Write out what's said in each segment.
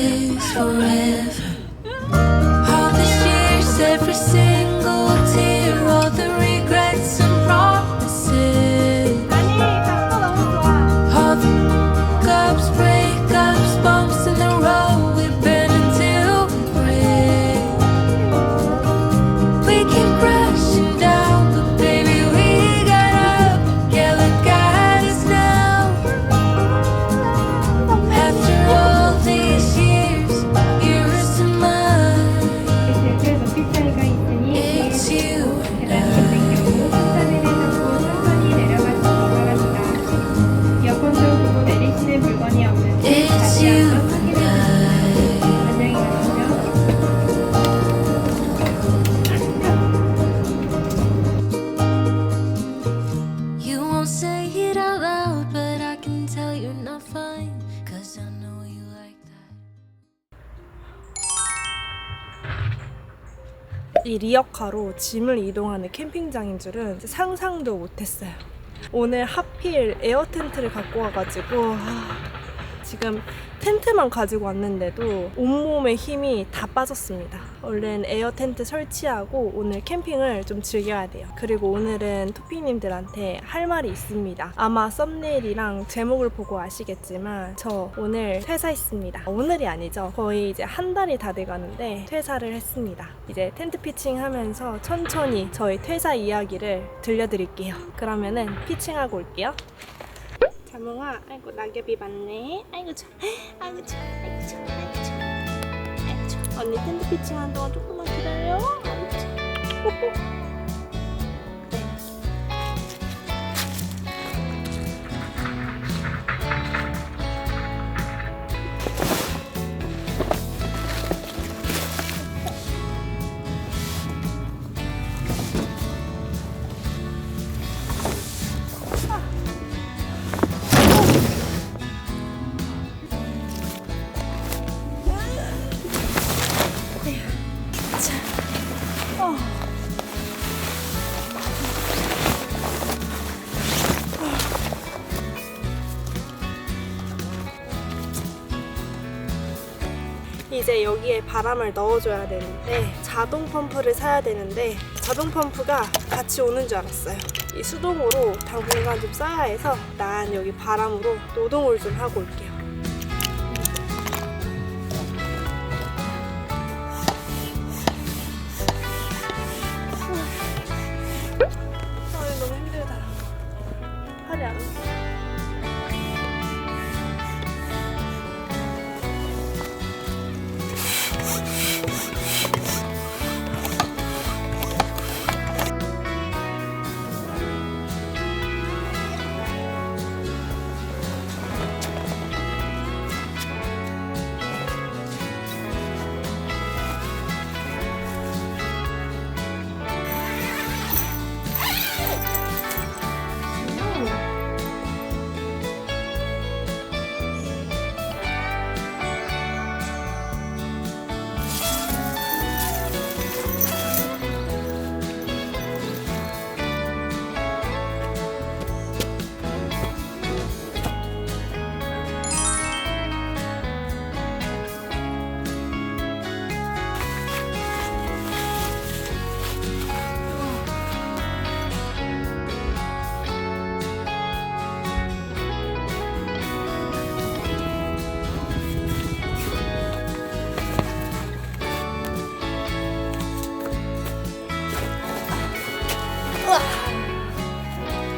this forever. All these years, every single tear, all the regrets and promises, all the ups, breakups, bumps in the road we've been until we break. We keep crashing down, but baby we got up. Yeah, look at us now. After all these years, yours and mine, 그래서 피 차이가 있으니 it's you and I. 생겼고 천천히 내려놓고 천천히 내려가시기 바랍니다. 이어폰도 보고 내리시는 물건이 없는지 It's 다시 you 한번 and 확인해 I. 주세요. 안녕히 가시죠. You won't say it out loud, but I can tell you're not fine, 'cause I know you like that. 이 리어카로 짐을 이동하는 캠핑장인 줄은 상상도 못했어요. 오늘 하필 에어 텐트를 갖고 와가지고 지금 텐트만 가지고 왔는데도 온몸에 힘이 다 빠졌습니다. 얼른 에어 텐트 설치하고 오늘 캠핑을 좀 즐겨야 돼요. 그리고 오늘은 토피님들한테 할 말이 있습니다. 아마 썸네일이랑 제목을 보고 아시겠지만 저 오늘 퇴사했습니다. 오늘이 아니죠. 거의 이제 한 달이 다 돼가는데 퇴사를 했습니다. 이제 텐트 피칭하면서 천천히 저희 퇴사 이야기를 들려드릴게요. 그러면은 피칭하고 올게요. 자몽아, 아이고 낙엽이 많네. 아이고 참, 아이고 참, 아이고 참, 아이고 참, 아이고 참. 언니 텐트 피칭하는 동안 조금만 기다려. 아이고 참. 뽀뽀. 이제 여기에 바람을 넣어줘야 되는데 자동 펌프를 사야 되는데 자동 펌프가 같이 오는 줄 알았어요. 이 수동으로 당분간 좀 써야 해서 난 여기 바람으로 노동을 좀 하고 올게요. 너무 힘들다. 팔이 안 움직여.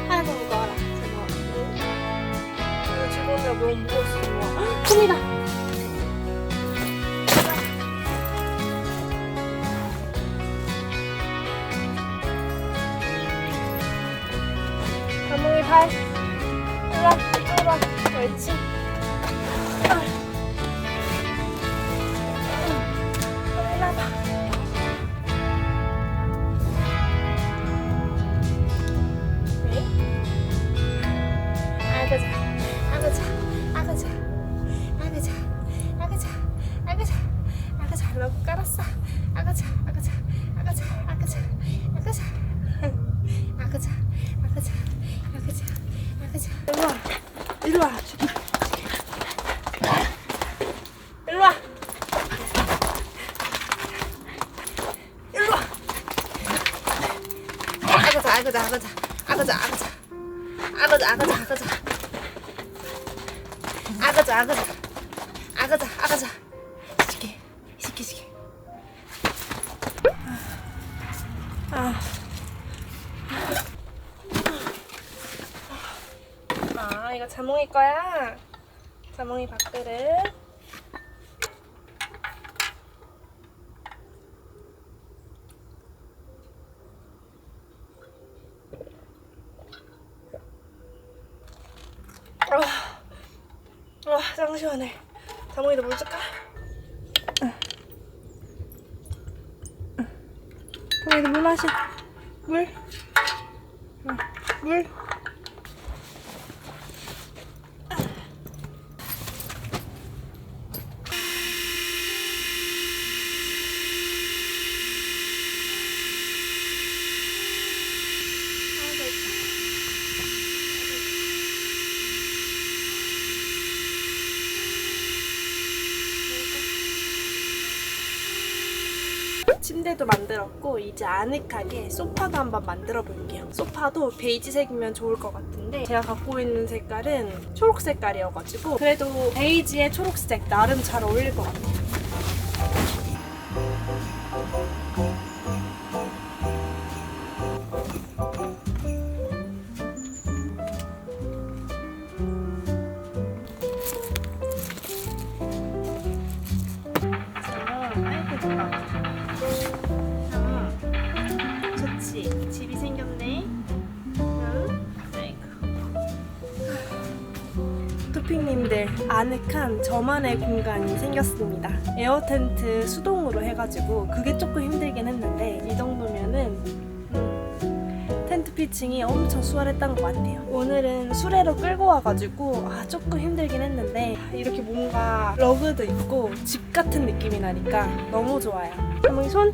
아이고 무거워라. 이거 지금이야 너무 무거웠어. 큽니다. 자몽이 발. 일로와, 일로와. 옳지. 일로와봐. 아가자 너무 깔았어. 아가자 일로와 일로와 아가자 아가자 아가자 아가자 아가자 아가자 아가자 아가자 아가자 아가자 시계 시계 이거 자몽이 거야. 자몽이 밥그릇. 짱 시원해. 자몽이도 물 줄까? 자몽이도 물 마셔. 물. 물. 침대도 만들었고 이제 아늑하게 소파도 한번 만들어 볼게요. 소파도 베이지색이면 좋을 것 같은데 제가 갖고 있는 색깔은 초록 색깔이어가지고 그래도 베이지에 초록색 나름 잘 어울릴 것 같아요. 좋지? 집이 생겼네. 응? 아이고. 토핑님들, 아늑한 저만의 공간이 생겼습니다. 에어 텐트 수동으로 해가지고 그게 조금 힘들긴 했는데 이 정도면은 텐트 피칭이 엄청 수월했던 것 같아요. 오늘은 수레로 끌고 와가지고 조금 힘들긴 했는데 이렇게 뭔가 러그도 있고 집 같은 느낌이 나니까 너무 좋아요. 어머니 손,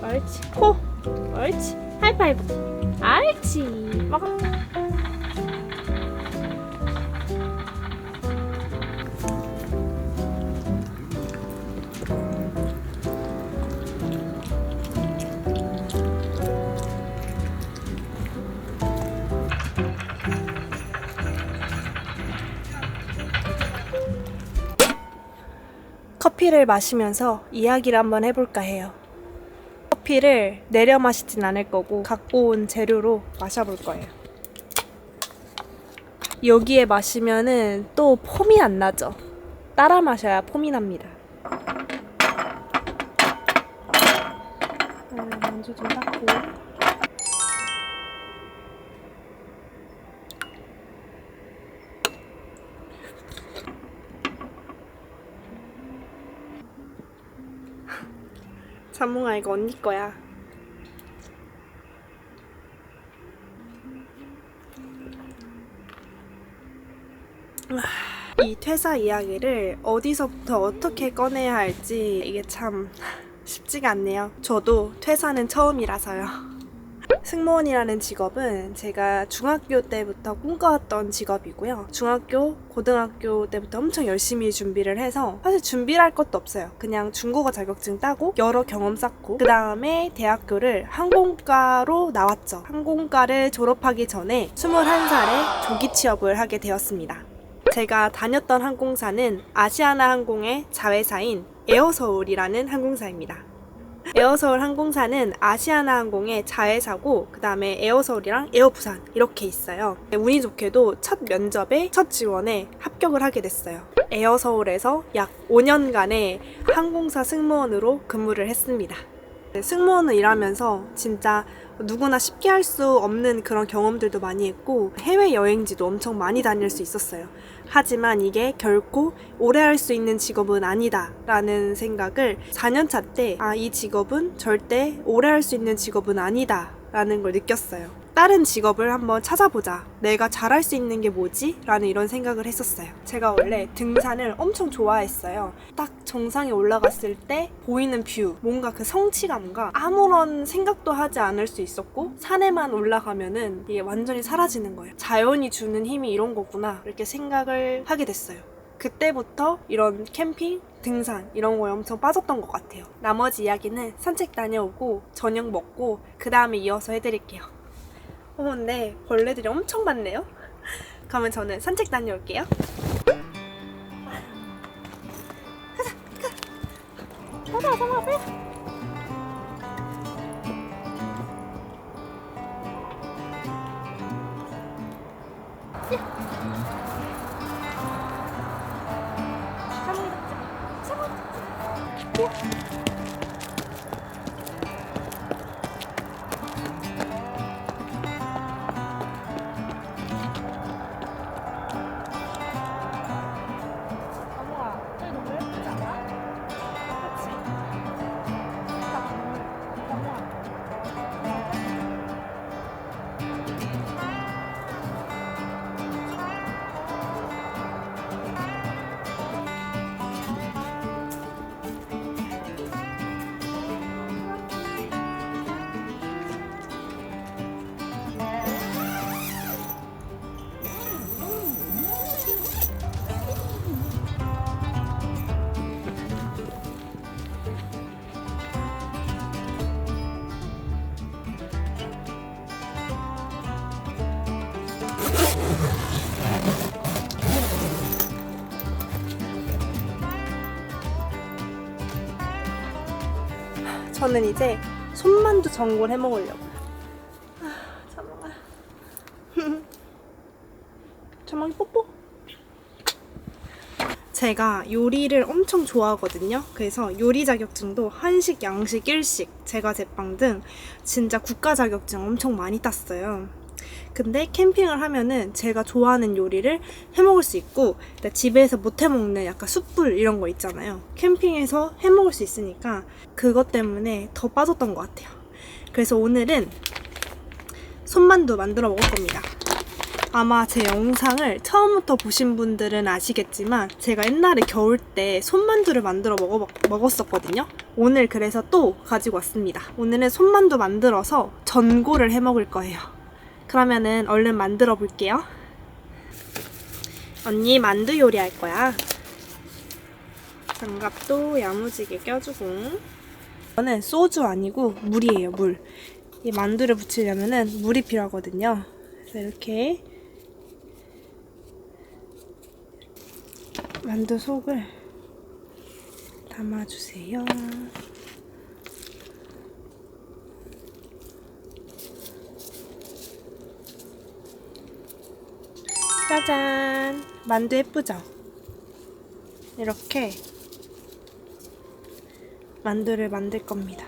옳지, 코, 옳지, 하이파이브, 옳지, 먹어. 커피를 마시면서 이야기를 한번 해볼까 해요. 커피를 내려 마시진 않을 거고 갖고 온 재료로 마셔볼 거예요. 여기에 마시면은 또 폼이 안 나죠. 따라 마셔야 폼이 납니다. 먼저 좀 닦고. 자몽아, 이거 언니 거야. 이 퇴사 이야기를 어디서부터 어떻게 꺼내야 할지 이게 참 쉽지가 않네요. 저도 퇴사는 처음이라서요. 승무원이라는 직업은 제가 중학교 때부터 꿈꿔왔던 직업이고요. 중학교, 고등학교 때부터 엄청 열심히 준비를 해서 사실 준비를 할 것도 없어요. 그냥 중국어 자격증 따고 여러 경험 쌓고 그 다음에 대학교를 항공과로 나왔죠. 항공과를 졸업하기 전에 21살에 조기 취업을 하게 되었습니다. 제가 다녔던 항공사는 아시아나 항공의 자회사인 에어서울이라는 항공사입니다. 에어서울 항공사는 아시아나 항공의 자회사고 그 다음에 에어서울이랑 에어부산 이렇게 있어요. 운이 좋게도 첫 면접에 첫 지원에 합격을 하게 됐어요. 에어서울에서 약 5년간의 항공사 승무원으로 근무를 했습니다. 승무원을 일하면서 진짜 누구나 쉽게 할 수 없는 그런 경험들도 많이 했고 해외여행지도 엄청 많이 다닐 수 있었어요. 하지만 이게 결코 오래 할 수 있는 직업은 아니다 라는 생각을 4년차 때 이 직업은 절대 오래 할 수 있는 직업은 아니다 라는 걸 느꼈어요. 다른 직업을 한번 찾아보자. 내가 잘할 수 있는 게 뭐지? 라는 이런 생각을 했었어요. 제가 원래 등산을 엄청 좋아했어요. 딱 정상에 올라갔을 때 보이는 뷰, 뭔가 그 성취감과 아무런 생각도 하지 않을 수 있었고 산에만 올라가면은 이게 완전히 사라지는 거예요. 자연이 주는 힘이 이런 거구나 이렇게 생각을 하게 됐어요. 그때부터 이런 캠핑, 등산 이런 거에 엄청 빠졌던 것 같아요. 나머지 이야기는 산책 다녀오고 저녁 먹고 그 다음에 이어서 해드릴게요. 근데 벌레들이 엄청 많네요. 그러면 저는 산책 다녀올게요. 가자, 성아, 빨리. 저는 이제 손만두 전골 해 먹으려고요. 자몽아. 자몽이 뽀뽀. 제가 요리를 엄청 좋아하거든요. 그래서 요리 자격증도 한식, 양식, 일식, 제과 제빵 등 진짜 국가 자격증 엄청 많이 땄어요. 근데 캠핑을 하면은 제가 좋아하는 요리를 해먹을 수 있고 집에서 못 해먹는 약간 숯불 이런 거 있잖아요. 캠핑에서 해먹을 수 있으니까 그것 때문에 더 빠졌던 것 같아요. 그래서 오늘은 손만두 만들어 먹을 겁니다. 아마 제 영상을 처음부터 보신 분들은 아시겠지만 제가 옛날에 겨울 때 손만두를 만들어 먹었었거든요. 오늘 그래서 또 가지고 왔습니다. 오늘은 손만두 만들어서 전골을 해 먹을 거예요. 그러면은 얼른 만들어 볼게요. 언니 만두 요리 할 거야. 장갑도 야무지게 껴주고. 이거는 소주 아니고 물이에요, 물. 이 만두를 부치려면은 물이 필요하거든요. 그래서 이렇게 만두 속을 담아주세요. 짜잔! 만두 예쁘죠? 이렇게 만두를 만들 겁니다.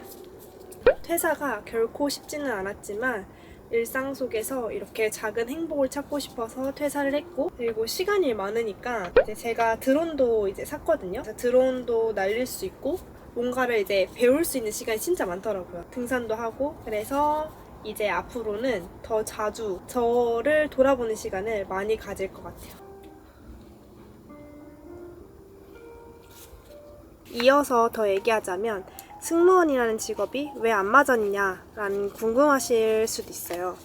퇴사가 결코 쉽지는 않았지만 일상 속에서 이렇게 작은 행복을 찾고 싶어서 퇴사를 했고, 그리고 시간이 많으니까 이제 제가 드론도 이제 샀거든요. 드론도 날릴 수 있고 뭔가를 이제 배울 수 있는 시간이 진짜 많더라고요. 등산도 하고. 그래서 이제 앞으로는 더 자주 저를 돌아보는 시간을 많이 가질 것 같아요. 이어서 더 얘기하자면 승무원이라는 직업이 왜 안 맞았냐라는 궁금하실 수도 있어요.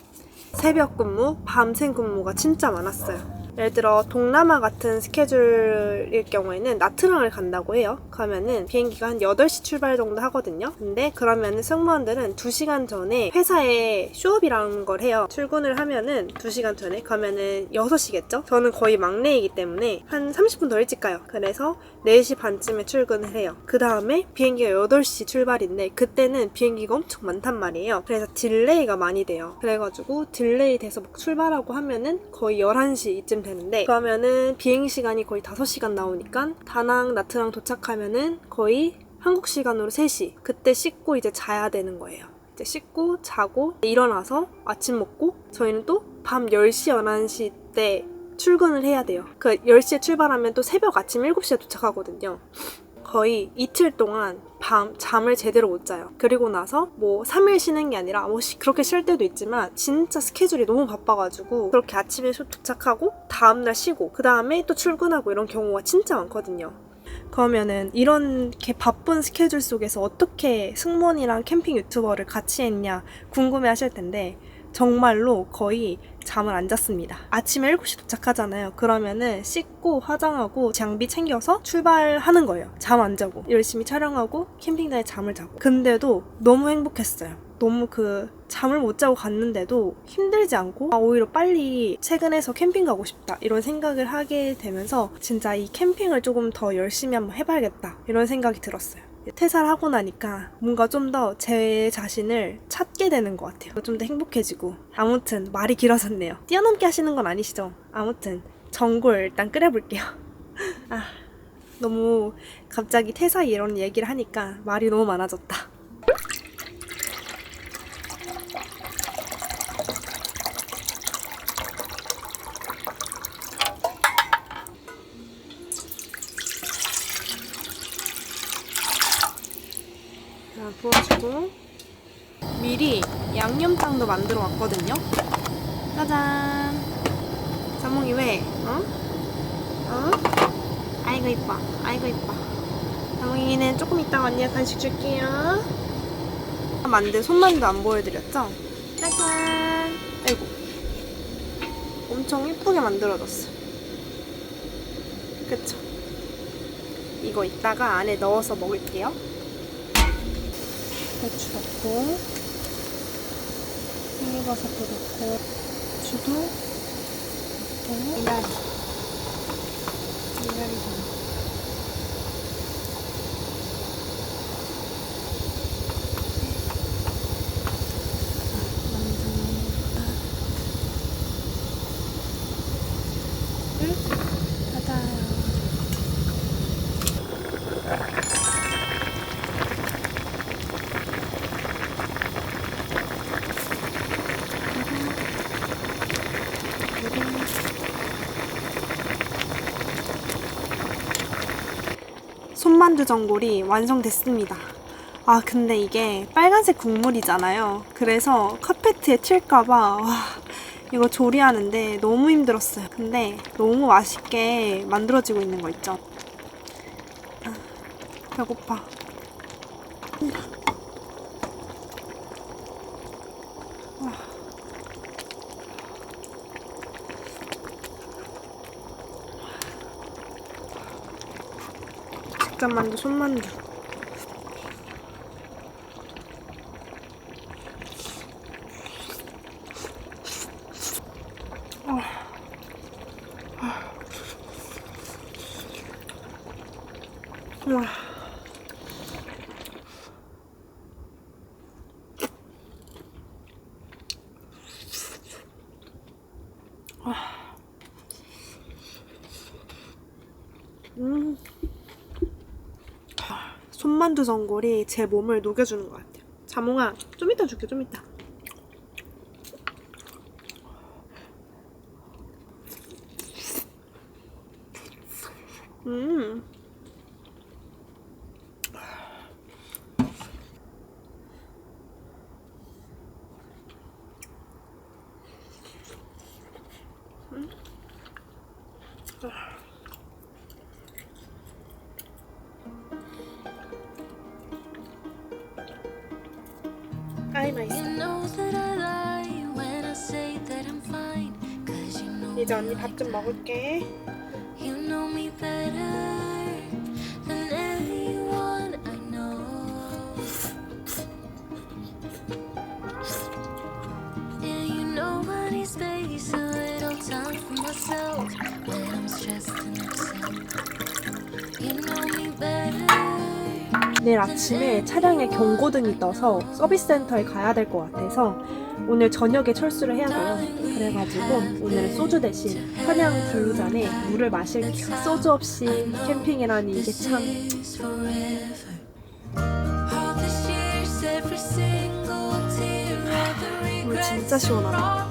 새벽 근무, 밤샘 근무가 진짜 많았어요. 예를 들어 동남아 같은 스케줄일 경우에는 나트랑을 간다고 해요. 그러면은 비행기가 한 8시 출발 정도 하거든요. 근데 그러면은 승무원들은 2시간 전에 회사에 쇼업이라는 걸 해요. 출근을 하면은 2시간 전에, 그러면은 6시겠죠? 저는 거의 막내이기 때문에 한 30분 더 일찍 가요. 그래서 4시 반쯤에 출근을 해요. 그 다음에 비행기가 8시 출발인데 그때는 비행기가 엄청 많단 말이에요. 그래서 딜레이가 많이 돼요. 그래가지고 딜레이 돼서 막 출발하고 하면은 거의 11시 이쯤 되는데, 그러면은 비행 시간이 거의 5시간 나오니까 다낭, 나트랑 도착하면은 거의 한국 시간으로 3시. 그때 씻고 이제 자야 되는 거예요. 이제 씻고 자고 일어나서 아침 먹고 저희는 또 밤 10시, 11시 때 출근을 해야 돼요. 그 10시에 출발하면 또 새벽 아침 7시에 도착하거든요. 거의 이틀 동안 잠을 제대로 못 자요. 그리고 나서 뭐 3일 쉬는 게 아니라 뭐 그렇게 쉴 때도 있지만 진짜 스케줄이 너무 바빠가지고 그렇게 아침에 도착하고 다음날 쉬고 그 다음에 또 출근하고 이런 경우가 진짜 많거든요. 그러면은 이렇게 바쁜 스케줄 속에서 어떻게 승무원이랑 캠핑 유튜버를 같이 했냐 궁금해 하실 텐데 정말로 거의 잠을 안 잤습니다. 아침에 7시 도착하잖아요. 그러면은 씻고 화장하고 장비 챙겨서 출발하는 거예요. 잠 안 자고 열심히 촬영하고 캠핑장에 잠을 자고. 근데도 너무 행복했어요. 너무 잠을 못 자고 갔는데도 힘들지 않고 오히려 빨리 퇴근해서 캠핑 가고 싶다 이런 생각을 하게 되면서 진짜 이 캠핑을 조금 더 열심히 한번 해봐야겠다 이런 생각이 들었어요. 퇴사를 하고 나니까 뭔가 좀 더 제 자신을 찾게 되는 것 같아요. 좀 더 행복해지고. 아무튼 말이 길어졌네요. 뛰어넘게 하시는 건 아니시죠? 아무튼 전골 일단 끓여볼게요. 너무 갑자기 퇴사 이런 얘기를 하니까 말이 너무 많아졌다. 자, 부어주고 미리 양념장도 만들어 왔거든요. 짜잔. 자몽이 왜? 아이고 이뻐. 아이고 이뻐. 자몽이는 조금 이따가 언니가 간식 줄게요. 손만두 안 보여드렸죠? 짜잔. 아이고. 엄청 예쁘게 만들어졌어. 그쵸? 이거 이따가 안에 넣어서 먹을게요. 배추 넣고 팽이버섯도 넣고 고추도 넣고 미나리 손만두 전골이 완성됐습니다. 근데 이게 빨간색 국물이잖아요. 그래서 카페트에 튈까봐 이거 조리하는데 너무 힘들었어요. 근데 너무 맛있게 만들어지고 있는 거 있죠? 배고파. 직접 만두 손만두. 우와. 손만두 전골이 제 몸을 녹여주는 것 같아요. 자몽아, 좀 이따 줄게, 좀 이따. 아이 맛있어. 이제 언니 밥 좀 먹을게. You know me better than anyone I know. Yeah, you know I need space, a little time for myself when I'm stressed and upset. You know me better. 내일 아침에 차량에 경고등이 떠서 서비스 센터에 가야 될 것 같아서 오늘 저녁에 철수를 해야 돼요. 그래가지고 오늘은 소주 대신 차량 근로 전에 물을 마실게요. 소주 없이 캠핑이라니 이게 참. 물 진짜 시원하다.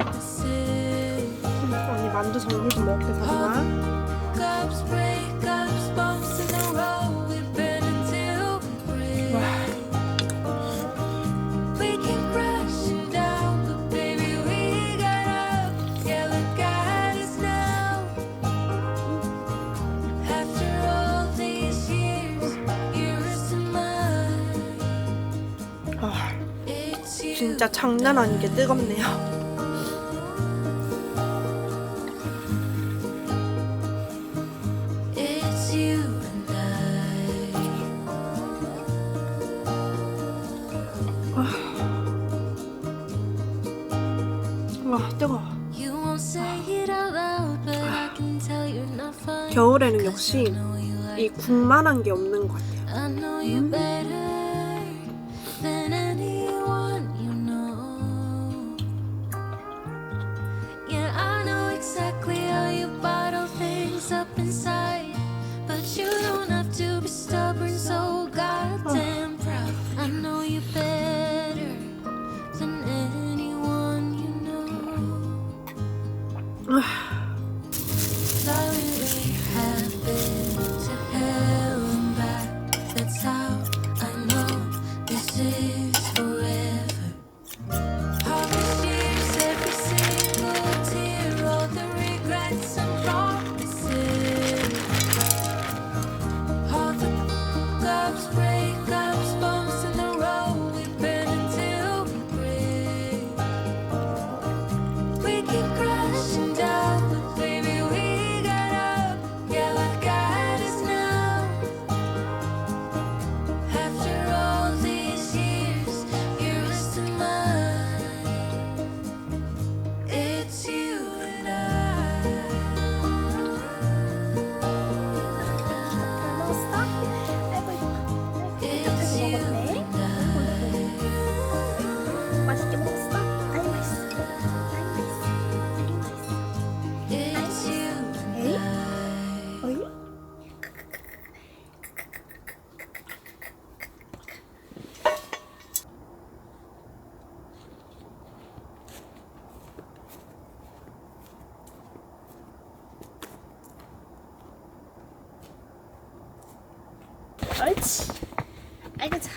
언니 만두 전골 좀 먹을게, 자몽아. 진짜 장난 아니게 뜨겁네요. It's you and I. 뜨거워. You won't say it out loud, but I can tell you're not fine. 겨울에는 역시 이 국만한 게 없는 것 같아요. I know you better than anyone you know. Yeah, I know exactly how you bottle things up inside, but you don't have to be stubborn, so goddamn proud. I know you better than anyone you know. Sorry we have been to hell and back. That's how I know this is forever. All these years, every single tear, all the regrets and promises, all the ups, breakups, bumps in the road we've been until we break. We keep crashing down, but baby we got up. Yeah, what got us now? After all these years, you're still mine. It's you and It's you and 맛있게 먹었어? 아이 맛있어. It's you and 어이? 옳지. 아이고 자.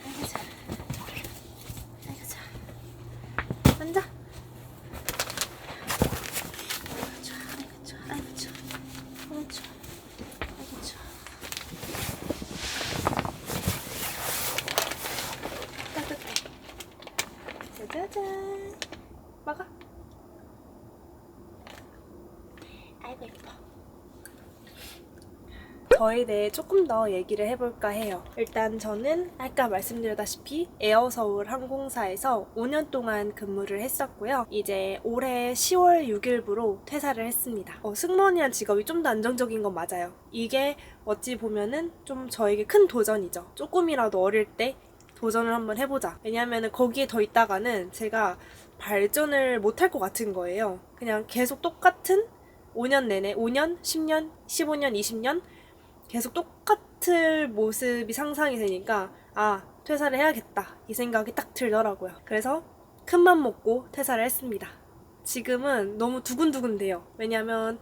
아이고 자. 아이고 자. 앉아. 아이고 좋아. 아이고 좋아. 아이고 좋아. 아이고 좋아. 아이고 좋아. 따뜻해. 짜자잔. 먹어. 아이고 예뻐. 저에 대해 조금 더 얘기를 해볼까 해요. 일단 저는 아까 말씀드렸다시피 에어서울 항공사에서 5년 동안 근무를 했었고요. 이제 올해 10월 6일부로 퇴사를 했습니다. 승무원이란 직업이 좀 더 안정적인 건 맞아요. 이게 어찌 보면은 좀 저에게 큰 도전이죠. 조금이라도 어릴 때 도전을 한번 해보자. 왜냐하면 거기에 더 있다가는 제가 발전을 못할 것 같은 거예요. 그냥 계속 똑같은 5년 내내 5년, 10년, 15년, 20년 계속 똑같은 모습이 상상이 되니까 퇴사를 해야겠다 이 생각이 딱 들더라고요. 그래서 큰맘 먹고 퇴사를 했습니다. 지금은 너무 두근두근돼요. 왜냐면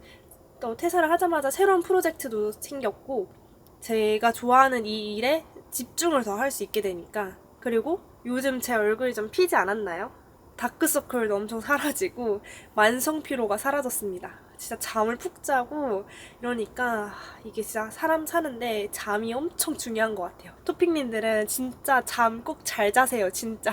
또 퇴사를 하자마자 새로운 프로젝트도 생겼고 제가 좋아하는 이 일에 집중을 더 할 수 있게 되니까. 그리고 요즘 제 얼굴이 좀 피지 않았나요? 다크서클도 엄청 사라지고 만성피로가 사라졌습니다. 진짜 잠을 푹 자고 이러니까 이게 진짜 사람 사는데 잠이 엄청 중요한 것 같아요. 토픽님들은 진짜 잠 꼭 잘 자세요, 진짜.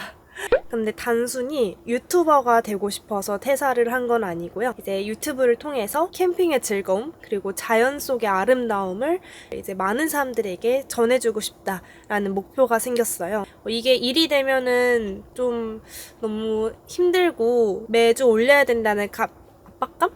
근데 단순히 유튜버가 되고 싶어서 퇴사를 한 건 아니고요. 이제 유튜브를 통해서 캠핑의 즐거움 그리고 자연 속의 아름다움을 이제 많은 사람들에게 전해주고 싶다라는 목표가 생겼어요. 이게 일이 되면은 좀 너무 힘들고 매주 올려야 된다는 압박감?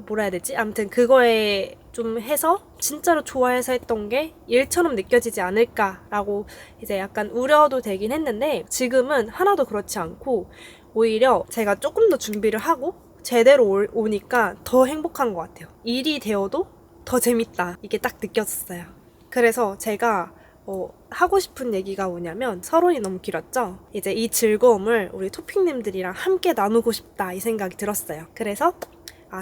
뭐라 해야 되지? 아무튼 그거에 좀 해서 진짜로 좋아해서 했던 게 일처럼 느껴지지 않을까라고 이제 약간 우려도 되긴 했는데 지금은 하나도 그렇지 않고 오히려 제가 조금 더 준비를 하고 제대로 오니까 더 행복한 것 같아요. 일이 되어도 더 재밌다 이게 딱 느꼈어요. 그래서 제가 하고 싶은 얘기가 뭐냐면 서론이 너무 길었죠? 이제 이 즐거움을 우리 토픽님들이랑 함께 나누고 싶다 이 생각이 들었어요. 그래서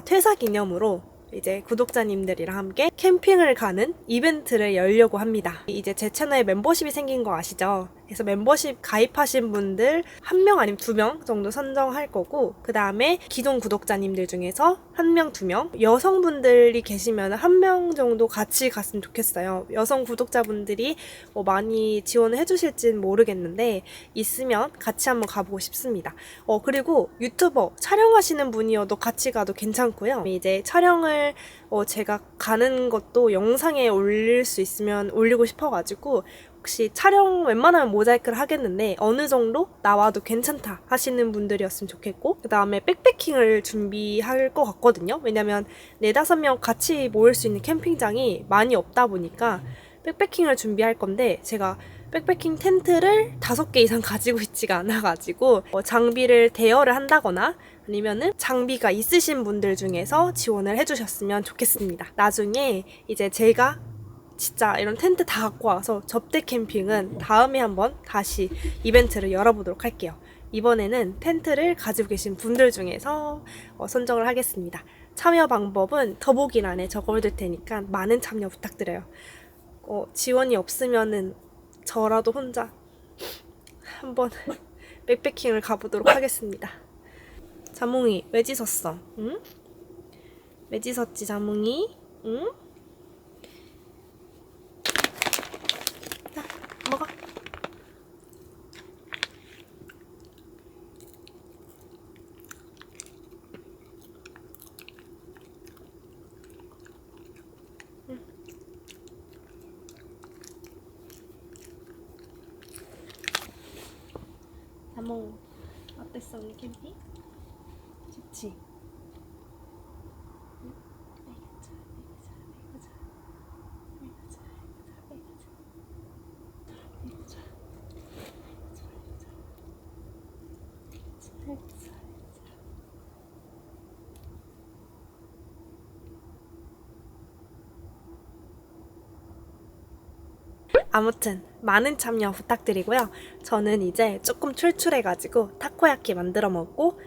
퇴사 기념으로 이제 구독자님들이랑 함께 캠핑을 가는 이벤트를 열려고 합니다. 이제 제 채널에 멤버십이 생긴 거 아시죠? 그래서 멤버십 가입하신 분들 1명 아니면 2명 정도 선정할 거고 그 다음에 기존 구독자님들 중에서 1명, 2명 여성분들이 계시면 1명 정도 같이 갔으면 좋겠어요. 여성 구독자분들이 많이 지원을 해주실지는 모르겠는데 있으면 같이 한번 가보고 싶습니다. 그리고 유튜버 촬영하시는 분이어도 같이 가도 괜찮고요. 이제 촬영을 캠핑을 제가 가는 것도 영상에 올릴 수 있으면 올리고 싶어가지고 혹시 촬영 웬만하면 모자이크를 하겠는데 어느 정도 나와도 괜찮다 하시는 분들이었으면 좋겠고, 그 다음에 백패킹을 준비할 것 같거든요. 왜냐면 4-5명 같이 모일 수 있는 캠핑장이 많이 없다 보니까 백패킹을 준비할 건데, 제가 백패킹 텐트를 5개 이상 가지고 있지가 않아가지고 장비를 대여를 한다거나 아니면은 장비가 있으신 분들 중에서 지원을 해주셨으면 좋겠습니다. 나중에 이제 제가 진짜 이런 텐트 다 갖고 와서 접대 캠핑은 다음에 한번 다시 이벤트를 열어보도록 할게요. 이번에는 텐트를 가지고 계신 분들 중에서 선정을 하겠습니다. 참여 방법은 더보기란에 적어둘 테니까 많은 참여 부탁드려요. 지원이 없으면은 저라도 혼자 한번 백패킹을 가보도록 하겠습니다. 자몽이 왜 짖었어? 응? 왜 짖었지 자몽이? 응? 자, 먹어. 자몽 어땠어 오늘 캠핑? 좋지? 아무튼 많은 참여 부탁드리고요. 저는 이제 조금 출출해가지고 타코야키 만들어 먹고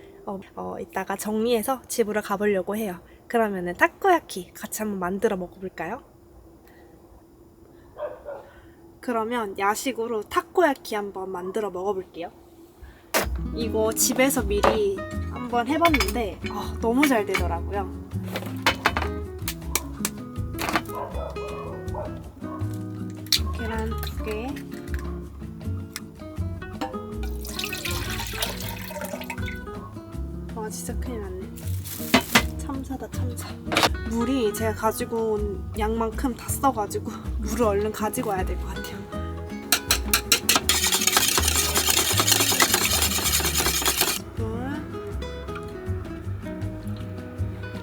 이따가 정리해서 집으로 가보려고 해요. 그러면은 타코야키 같이 한번 만들어 먹어볼까요? 그러면 야식으로 타코야키 한번 만들어 먹어볼게요. 이거 집에서 미리 한번 해봤는데 너무 잘 되더라고요. 계란 2개, 와 진짜 큰일 났네. 참사다 참사. 물이 제가 가지고 온 양만큼 다 써가지고 물을 얼른 가지고 와야 될 것 같아요.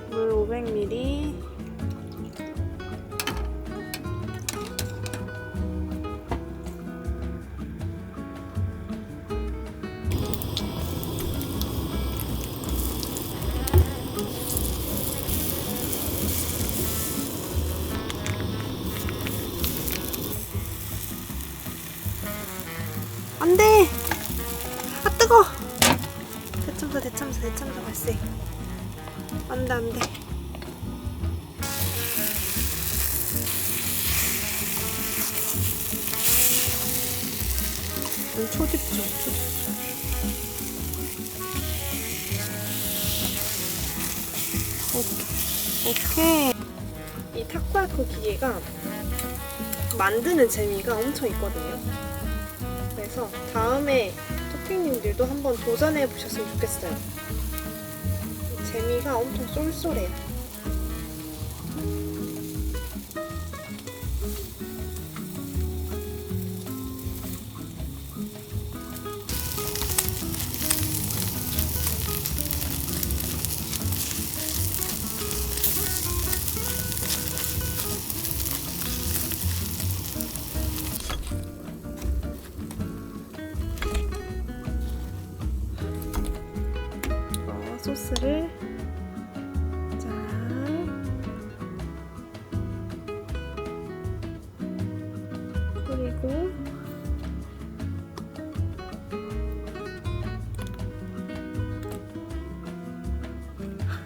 물 500ml. 안 돼! 아, 뜨거! 대참사 발생. 안 돼, 안 돼. 초집중. 오케이. 이 타코야키 기계가 만드는 재미가 엄청 있거든요. 그래서 다음에 토핑님들도 한번 도전해 보셨으면 좋겠어요. 재미가 엄청 쏠쏠해요. 소스를 그리고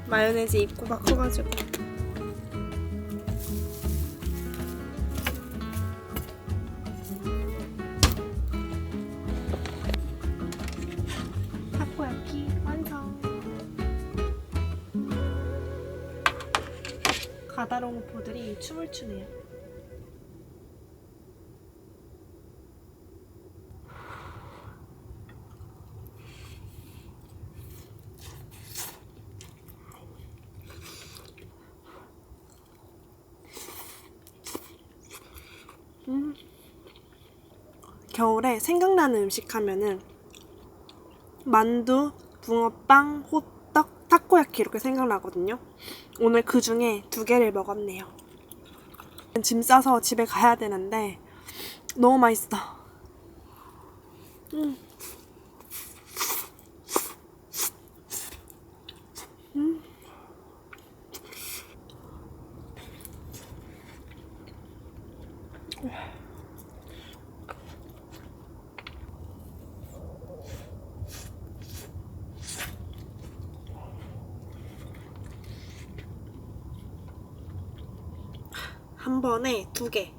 마요네즈 입구가 커가지고 타코야키 완성. 가다로운 포들이 춤을 추네요. 겨울에 생각나는 음식 하면은 만두, 붕어빵, 호떡, 타코야키 이렇게 생각나거든요. 오늘 그 중에 2개를 먹었네요. 짐 싸서 집에 가야 되는데 너무 맛있어. 한 번에 2개.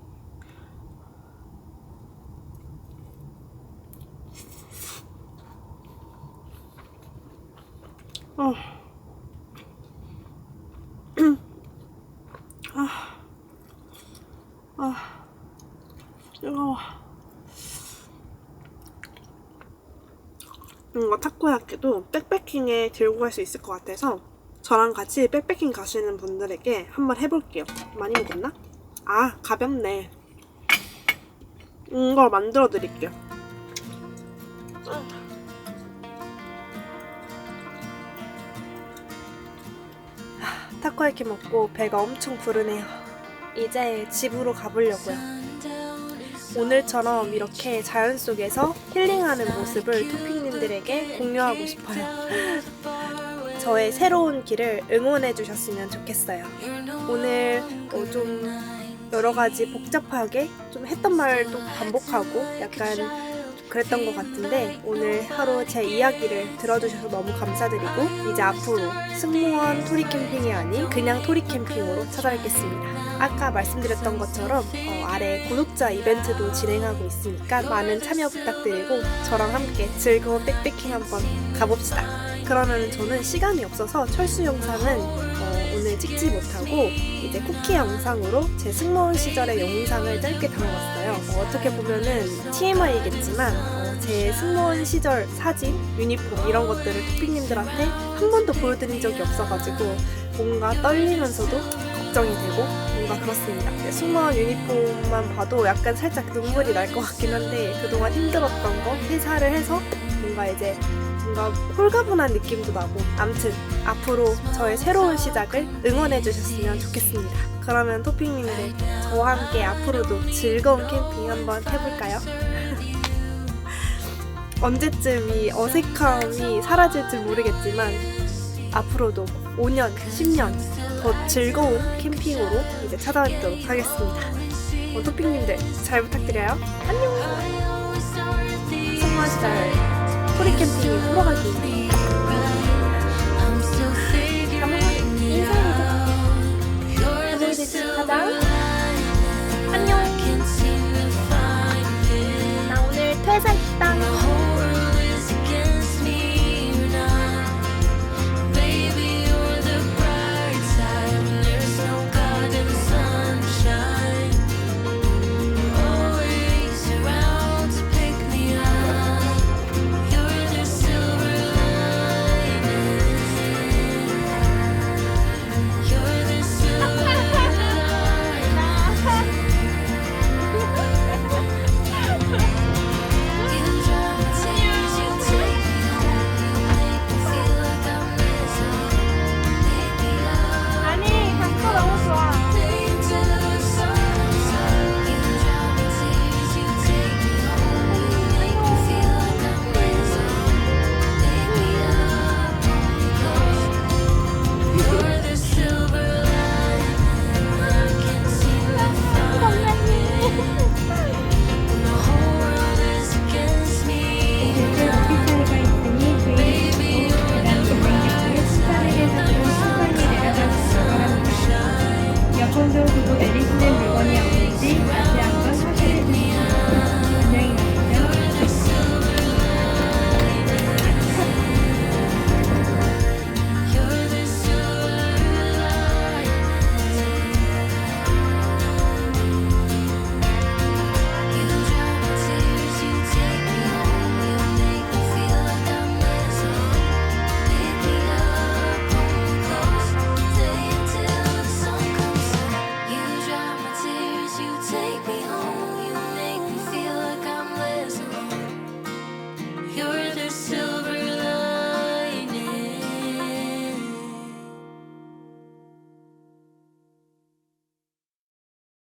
뜨거워. 이거 타코야끼도 백패킹에 들고 갈 수 있을 것 같아서 저랑 같이 백패킹 가시는 분들에게 한번 해볼게요. 많이 먹었나? 아, 가볍네. 이걸 만들어 드릴게요. 타코야키 먹고 배가 엄청 부르네요. 이제 집으로 가보려고요. 오늘처럼 이렇게 자연 속에서 힐링하는 모습을 토핑님들에게 공유하고 싶어요. 저의 새로운 길을 응원해 주셨으면 좋겠어요. 오늘 좀 여러 가지 복잡하게 좀 했던 말도 반복하고 약간 그랬던 것 같은데 오늘 하루 제 이야기를 들어주셔서 너무 감사드리고 이제 앞으로 승무원 토리 캠핑이 아닌 그냥 토리 캠핑으로 찾아뵙겠습니다. 아까 말씀드렸던 것처럼 아래 구독자 이벤트도 진행하고 있으니까 많은 참여 부탁드리고 저랑 함께 즐거운 백패킹 한번 가봅시다. 그러면 저는 시간이 없어서 철수 영상은 오늘 찍지 못하고 이제 쿠키 영상으로 제 승무원 시절의 영상을 짧게 담아봤어요. 어떻게 보면은 TMI겠지만 제 승무원 시절 사진, 유니폼 이런 것들을 토핑님들한테 한 번도 보여드린 적이 없어가지고 뭔가 떨리면서도 걱정이 되고 뭔가 그렇습니다. 승무원 유니폼만 봐도 약간 살짝 눈물이 날 것 같긴 한데 그동안 힘들었던 거 회사를 해서 뭔가 이제 뭔가 홀가분한 느낌도 나고 암튼 앞으로 저의 새로운 시작을 응원해 주셨으면 좋겠습니다. 그러면 토핑님들 저와 함께 앞으로도 즐거운 캠핑 한번 해볼까요? 언제쯤 이 어색함이 사라질지 모르겠지만 앞으로도 5년, 10년 더 즐거운 캠핑으로 이제 찾아뵙도록 하겠습니다. 토핑님들 잘 부탁드려요. 안녕! 승무원 시절 토리 캠핑이 풀어가기. 가만 인사해줘. 가자.